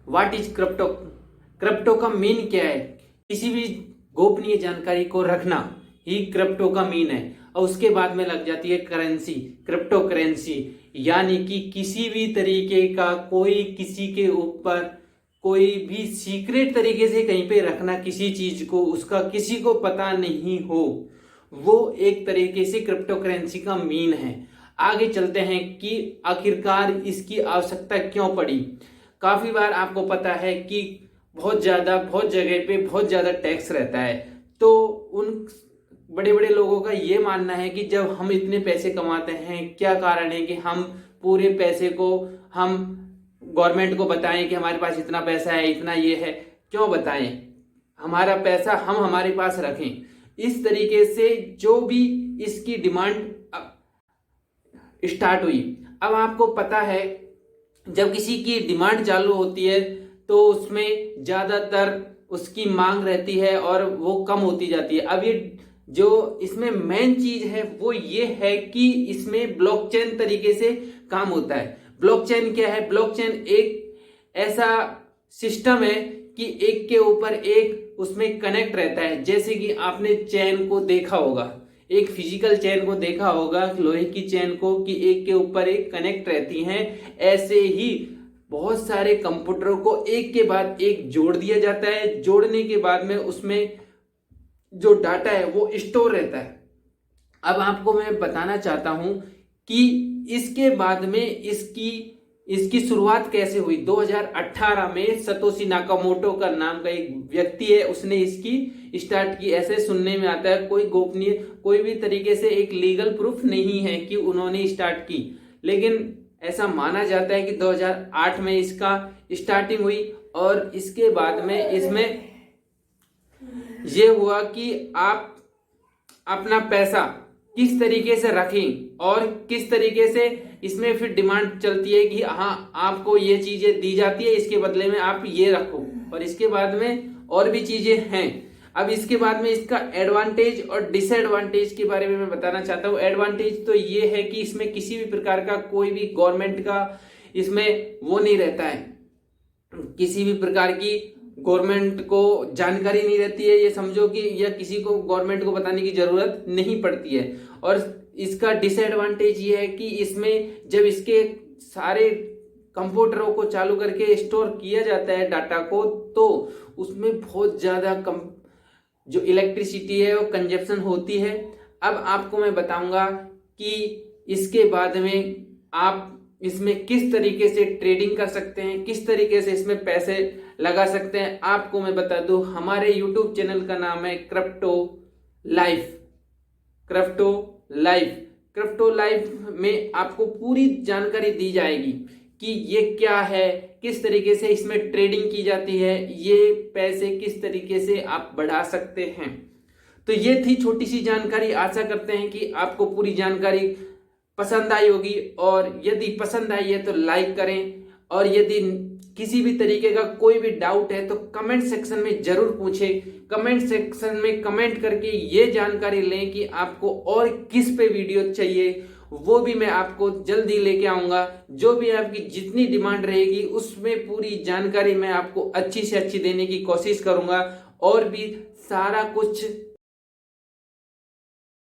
What is crypto, crypto का mean क्या है। किसी भी गोपनीय जानकारी को रखना ही क्रिप्टो का मीन है। और उसके बाद में लग जाती है करेंसी, क्रिप्टो करेंसी, यानी कि किसी भी तरीके का कोई किसी के ऊपर कोई भी सीक्रेट तरीके से कहीं पे रखना किसी चीज को, उसका किसी को पता नहीं हो, वो एक तरीके से क्रिप्टो करेंसी का मीन है। आगे चलते हैं कि आखिरकार इसकी आवश्यकता क्यों पड़ी। काफी बार आपको पता है कि बहुत जगह पे बहुत ज्यादा टैक्स रहता है। तो उन बड़े बड़े लोगों का ये मानना है कि जब हम इतने पैसे कमाते हैं, क्या कारण है कि हम पूरे पैसे को हम गवर्नमेंट को बताएं कि हमारे पास इतना पैसा है, इतना ये है। क्यों बताएं, हमारा पैसा हम हमारे पास रखें। इस तरीके से जो भी इसकी डिमांड स्टार्ट हुई। अब आपको पता है जब किसी की डिमांड चालू होती है तो उसमें ज्यादातर उसकी मांग रहती है और वो कम होती जाती है। अब ये जो इसमें मेन चीज है वो ये है कि इसमें ब्लॉकचेन तरीके से काम होता है। ब्लॉकचेन क्या है? ब्लॉकचेन एक ऐसा सिस्टम है कि एक के ऊपर एक उसमें कनेक्ट रहता है। जैसे कि आपने चेन को देखा होगा, एक फिजिकल चेन को देखा होगा, लोहे की चेन को, कि एक के ऊपर एक कनेक्ट रहती हैं। ऐसे ही बहुत सारे कंप्यूटरों को एक के बाद एक जोड़ दिया जाता है। जोड़ने के बाद में उसमें जो डाटा है वो स्टोर रहता है। अब आपको मैं बताना चाहता हूं कि इसके बाद में इसकी शुरुआत कैसे हुई। 2018 में सतोशी नाकामोटो का नाम का एक व्यक्ति है, उसने इसकी स्टार्ट की। ऐसे सुनने में आता है, कोई गोपनीय कोई भी तरीके से एक लीगल प्रूफ नहीं है कि उन्होंने स्टार्ट की, लेकिन ऐसा माना जाता है कि 2008 में इसका स्टार्टिंग हुई। और इसके बाद में इसमें यह हुआ कि आप अपना पैसा किस तरीके से रखें और किस तरीके से इसमें फिर डिमांड चलती है कि हाँ आपको ये चीजें दी जाती है, इसके बदले में आप ये रखो। और इसके बाद में और भी चीजें हैं। अब इसके बाद में इसका एडवांटेज और डिसएडवांटेज के बारे में मैं बताना चाहता हूँ। एडवांटेज तो ये है कि इसमें किसी भी प्रकार का कोई भी गवर्नमेंट का इसमें वो नहीं रहता है, किसी भी प्रकार की गवर्नमेंट को जानकारी नहीं रहती है, ये समझो कि, या किसी को गवर्नमेंट को बताने की जरूरत नहीं पड़ती है। और इसका डिसएडवांटेज ये है कि इसमें जब इसके सारे कंप्यूटरों को चालू करके स्टोर किया जाता है डाटा को, तो उसमें बहुत ज्यादा जो इलेक्ट्रिसिटी है वो कंजप्शन होती है। अब आपको मैं बताऊंगा कि इसके बाद में आप इसमें किस तरीके से ट्रेडिंग कर सकते हैं, किस तरीके से इसमें पैसे लगा सकते हैं। आपको मैं बता दूं, हमारे YouTube चैनल का नाम है क्रिप्टो लाइफ। क्रिप्टो लाइफ में आपको पूरी जानकारी दी जाएगी कि ये क्या है, किस तरीके से इसमें ट्रेडिंग की जाती है, ये पैसे किस तरीके से आप बढ़ा सकते हैं। तो ये थी छोटी सी जानकारी। आशा करते हैं कि आपको पूरी जानकारी पसंद आई होगी, और यदि पसंद आई है तो लाइक करें, और यदि किसी भी तरीके का कोई भी डाउट है तो कमेंट सेक्शन में जरूर पूछें। कमेंट सेक्शन में कमेंट करके ये जानकारी लें कि आपको और किस पे वीडियो चाहिए, वो भी मैं आपको जल्दी लेके आऊंगा। जो भी आपकी जितनी डिमांड रहेगी उसमें पूरी जानकारी मैं आपको अच्छी से अच्छी देने की कोशिश करूंगा, और भी सारा कुछ